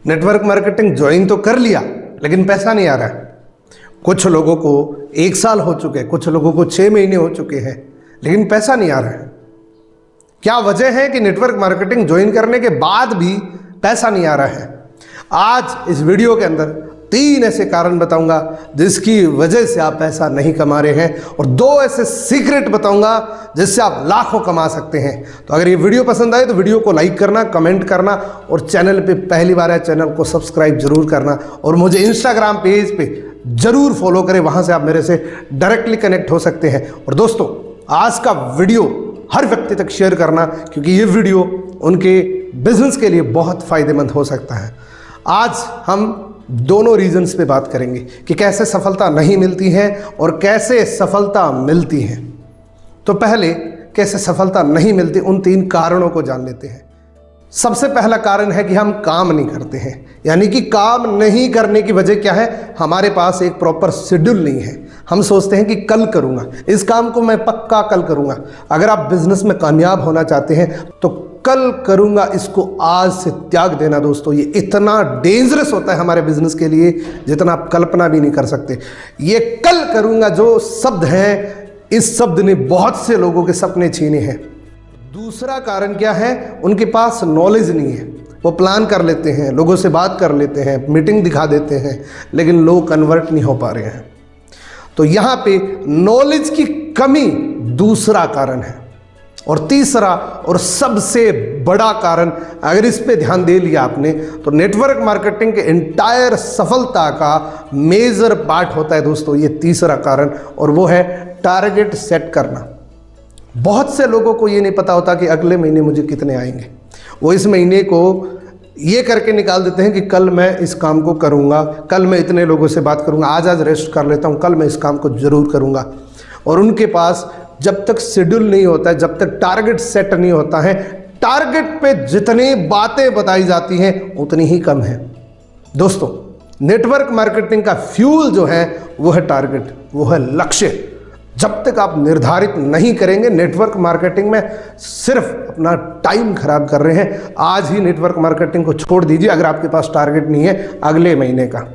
Network marketing join तो कर लिया लेकिन पैसा नहीं आ रहा है। कुछ लोगों को 1 साल हो चुके, कुछ लोगों को 6 महीने हो चुके हैं, लेकिन पैसा नहीं आ रहा है। क्या वजह है कि नेटवर्क मार्केटिंग ज्वाइन करने के बाद भी पैसा नहीं आ रहा है? आज इस वीडियो के अंदर 3 ऐसे कारण बताऊंगा जिसकी वजह से आप पैसा नहीं कमा रहे हैं, और 2 ऐसे सीक्रेट बताऊंगा जिससे आप लाखों कमा सकते हैं। तो अगर ये वीडियो पसंद आए तो वीडियो को लाइक करना, कमेंट करना, और चैनल पे पहली बार है चैनल को सब्सक्राइब जरूर करना, और मुझे इंस्टाग्राम पेज पे जरूर फॉलो करें, वहां से आप मेरे से डायरेक्टली कनेक्ट हो सकते हैं। और दोस्तों, आज का वीडियो हर व्यक्ति तक शेयर करना, क्योंकि ये वीडियो उनके बिजनेस के लिए बहुत फायदेमंद हो सकता है। आज हम दोनों रीजन्स पे बात करेंगे कि कैसे सफलता नहीं मिलती है और कैसे सफलता मिलती है। तो पहले कैसे सफलता नहीं मिलती, उन 3 कारणों को जान लेते हैं। सबसे पहला कारण है कि हम काम नहीं करते हैं, यानी कि काम नहीं करने की वजह क्या है? हमारे पास एक प्रॉपर शेड्यूल नहीं है। हम सोचते हैं कि कल करूंगा, इस काम को मैं पक्का कल करूंगा। अगर आप बिजनेस में कामयाब होना चाहते हैं तो कल करूंगा इसको आज से त्याग देना। दोस्तों, ये इतना डेंजरस होता है हमारे बिजनेस के लिए जितना आप कल्पना भी नहीं कर सकते। ये कल करूंगा जो शब्द है, इस शब्द ने बहुत से लोगों के सपने छीने हैं। दूसरा कारण क्या है? उनके पास नॉलेज नहीं है। वो प्लान कर लेते हैं, लोगों से बात कर लेते हैं, मीटिंग दिखा देते हैं, लेकिन लोग कन्वर्ट नहीं हो पा रहे हैं। तो यहाँ पे नॉलेज की कमी दूसरा कारण है। और तीसरा और सबसे बड़ा कारण, अगर इस पे ध्यान दे लिया आपने, तो नेटवर्क मार्केटिंग के एंटायर सफलता का मेजर पार्ट होता है दोस्तों ये तीसरा कारण, और वो है टारगेट सेट करना। बहुत से लोगों को ये नहीं पता होता कि अगले महीने मुझे कितने आएंगे। वो इस महीने को ये करके निकाल देते हैं कि कल मैं इस काम को करूँगा, कल मैं इतने लोगों से बात करूँगा, आज रेस्ट कर लेता हूँ, कल मैं इस काम को ज़रूर करूँगा। और उनके पास जब तक शेड्यूल नहीं होता है, जब तक टारगेट सेट नहीं होता है, टारगेट पे जितनी बातें बताई जाती हैं उतनी ही कम है। दोस्तों, नेटवर्क मार्केटिंग का फ्यूल जो है वो है टारगेट, वो है लक्ष्य। जब तक आप निर्धारित नहीं करेंगे, नेटवर्क मार्केटिंग में सिर्फ अपना टाइम खराब कर रहे हैं। आज ही नेटवर्क मार्केटिंग को छोड़ दीजिए अगर आपके पास टारगेट नहीं है अगले महीने का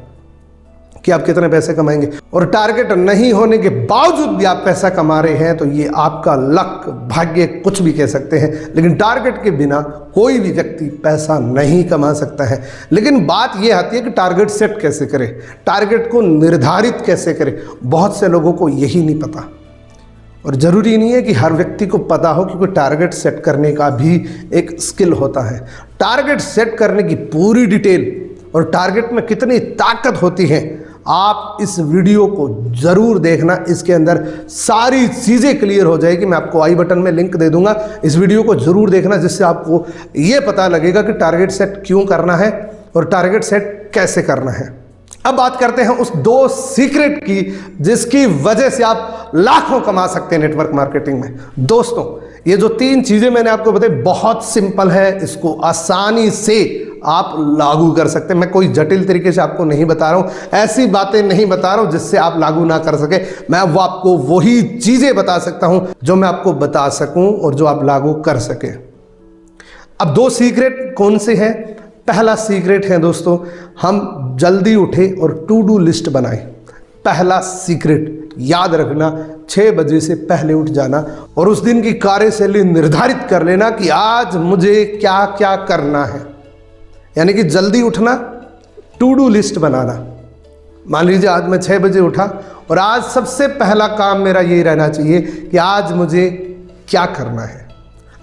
कि आप कितने पैसे कमाएंगे, और टारगेट नहीं होने के बावजूद भी आप पैसा कमा रहे हैं, तो ये आपका लक, भाग्य, कुछ भी कह सकते हैं। लेकिन टारगेट के बिना कोई भी व्यक्ति पैसा नहीं कमा सकता है। लेकिन बात यह आती है कि टारगेट सेट कैसे करें, टारगेट को निर्धारित कैसे करें। बहुत से लोगों को यही नहीं पता, और ज़रूरी नहीं है कि हर व्यक्ति को पता हो, क्योंकि टारगेट सेट करने का भी एक स्किल होता है। टारगेट सेट करने की पूरी डिटेल और टारगेट में कितनी ताकत होती है, आप इस वीडियो को ज़रूर देखना। इसके अंदर सारी चीज़ें क्लियर हो जाएगी। मैं आपको आई बटन में लिंक दे दूंगा, इस वीडियो को ज़रूर देखना, जिससे आपको ये पता लगेगा कि टारगेट सेट क्यों करना है और टारगेट सेट कैसे करना है। अब बात करते हैं उस 2 सीक्रेट की जिसकी वजह से आप लाखों कमा सकते हैं नेटवर्क मार्केटिंग में। दोस्तों, ये जो 3 चीज़ें मैंने आपको बताई बहुत सिंपल है, इसको आसानी से आप लागू कर सकते हैं। मैं कोई जटिल तरीके से आपको नहीं बता रहा हूं, ऐसी बातें नहीं बता रहा हूं जिससे आप लागू ना कर सके। मैं वो आपको वही चीजें बता सकता हूं जो मैं आपको बता सकूं और जो आप लागू कर सके। अब 2 सीक्रेट कौन से हैं? पहला सीक्रेट है दोस्तों, हम जल्दी उठे और टू डू लिस्ट बनाएं। पहला सीक्रेट याद रखना, 6 बजे से पहले उठ जाना और उस दिन की कार्यशैली निर्धारित कर लेना कि आज मुझे क्या क्या करना है। यानी कि जल्दी उठना, टू डू लिस्ट बनाना। मान लीजिए आज मैं 6 बजे उठा और आज सबसे पहला काम मेरा यही रहना चाहिए कि आज मुझे क्या करना है,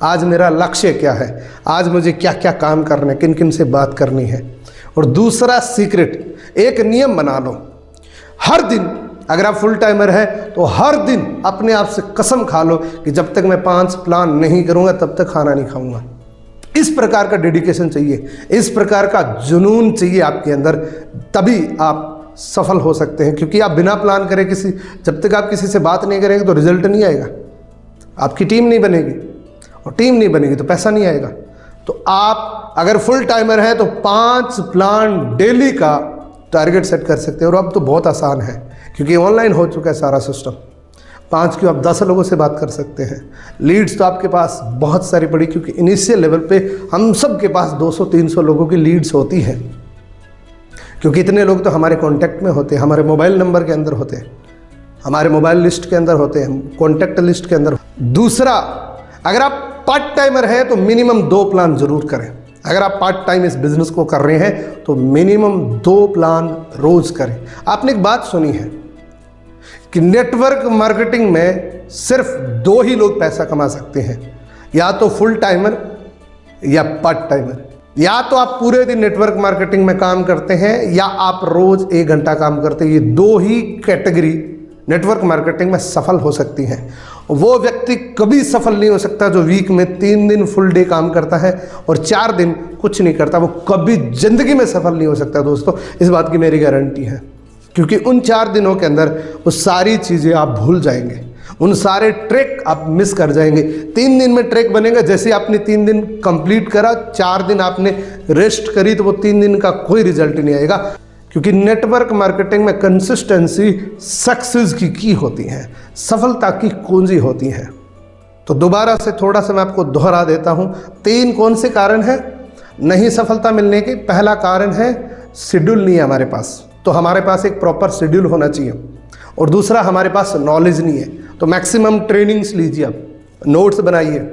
आज मेरा लक्ष्य क्या है, आज मुझे क्या क्या काम करना है, किन किन से बात करनी है। और दूसरा सीक्रेट, एक नियम बना लो। हर दिन, अगर आप फुल टाइमर है तो हर दिन अपने आप से कसम खा लो कि जब तक मैं 5 प्लान नहीं करूँगा तब तक खाना नहीं खाऊंगा। इस प्रकार का डेडिकेशन चाहिए, इस प्रकार का जुनून चाहिए आपके अंदर, तभी आप सफल हो सकते हैं। क्योंकि आप बिना प्लान करे जब तक आप किसी से बात नहीं करेंगे तो रिजल्ट नहीं आएगा, आपकी टीम नहीं बनेगी, और टीम नहीं बनेगी तो पैसा नहीं आएगा। तो आप अगर फुल टाइमर हैं तो 5 प्लान डेली का टारगेट सेट कर सकते हैं। और अब तो बहुत आसान है क्योंकि ऑनलाइन हो चुका है सारा सिस्टम। 5 क्यों, आप 10 लोगों से बात कर सकते हैं। लीड्स तो आपके पास बहुत सारी पड़ी, क्योंकि इनिशियल लेवल पे हम सब के पास 200-300 लोगों की लीड्स होती हैं। क्योंकि इतने लोग तो हमारे कांटेक्ट में होते हैं, हमारे मोबाइल नंबर के अंदर होते हैं, हमारे मोबाइल लिस्ट के अंदर होते हैं, कॉन्टैक्ट लिस्ट के अंदर। दूसरा, अगर आप पार्ट टाइमर हैं तो मिनिमम 2 प्लान जरूर करें। अगर आप पार्ट टाइम इस बिजनेस को कर रहे हैं तो मिनिमम 2 प्लान रोज करें। आपने एक बात सुनी है कि नेटवर्क मार्केटिंग में सिर्फ 2 ही लोग पैसा कमा सकते हैं, या तो फुल टाइमर या पार्ट टाइमर। या तो आप पूरे दिन नेटवर्क मार्केटिंग में काम करते हैं या आप रोज 1 घंटा काम करते हैं। ये 2 ही कैटेगरी नेटवर्क मार्केटिंग में सफल हो सकती हैं। वो व्यक्ति कभी सफल नहीं हो सकता जो वीक में 3 दिन फुल डे काम करता है और 4 दिन कुछ नहीं करता। वो कभी जिंदगी में सफल नहीं हो सकता दोस्तों, इस बात की मेरी गारंटी है। क्योंकि उन 4 दिनों के अंदर वो सारी चीज़ें आप भूल जाएंगे, उन सारे ट्रैक आप मिस कर जाएंगे। 3 दिन में ट्रैक बनेगा। जैसे आपने 3 दिन कंप्लीट करा, 4 दिन आपने रेस्ट करी, तो वो 3 दिन का कोई रिजल्ट नहीं आएगा। क्योंकि नेटवर्क मार्केटिंग में कंसिस्टेंसी सक्सेस की होती है, सफलता की कुंजी होती है। तो दोबारा से थोड़ा सा मैं आपको दोहरा देता हूं। 3 कौन से कारण हैं नहीं सफलता मिलने के? पहला कारण है शेड्यूल नहीं है हमारे पास, तो हमारे पास एक प्रॉपर शेड्यूल होना चाहिए। और दूसरा, हमारे पास नॉलेज नहीं है, तो मैक्सिमम ट्रेनिंग्स लीजिए, आप नोट्स बनाइए।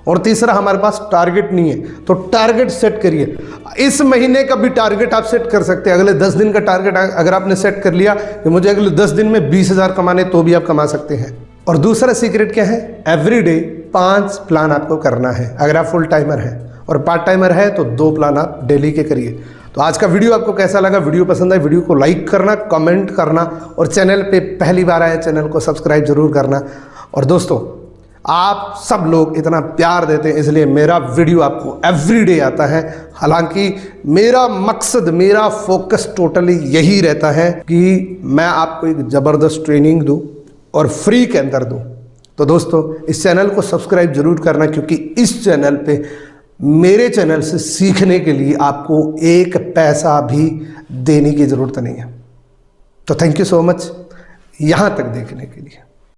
और तीसरा, हमारे पास टारगेट नहीं है, तो टारगेट सेट करिए। इस महीने का भी टारगेट आप सेट कर सकते हैं। अगले 10 दिन का टारगेट अगर आपने सेट कर लिया कि मुझे अगले 10 दिन में 20,000 कमाने, तो भी आप कमा सकते हैं। और दूसरा सीक्रेट क्या है? एवरीडे 5 प्लान आपको करना है। अगर आप फुल टाइमर हैं, और पार्ट टाइमर है तो 2 प्लान आप डेली के करिए। तो आज का वीडियो आपको कैसा लगा? वीडियो पसंद आए वीडियो को लाइक करना, कमेंट करना, और चैनल पे पहली बार आए चैनल को सब्सक्राइब जरूर करना। और दोस्तों, आप सब लोग इतना प्यार देते हैं, इसलिए मेरा वीडियो आपको एवरीडे आता है। हालांकि मेरा मकसद, मेरा फोकस टोटली यही रहता है कि मैं आपको एक ज़बरदस्त ट्रेनिंग दूं और फ्री के अंदर दूं। तो दोस्तों, इस चैनल को सब्सक्राइब जरूर करना, क्योंकि इस चैनल पे, मेरे चैनल से सीखने के लिए आपको 1 पैसा भी देने की ज़रूरत नहीं है। तो थैंक यू सो मच यहाँ तक देखने के लिए।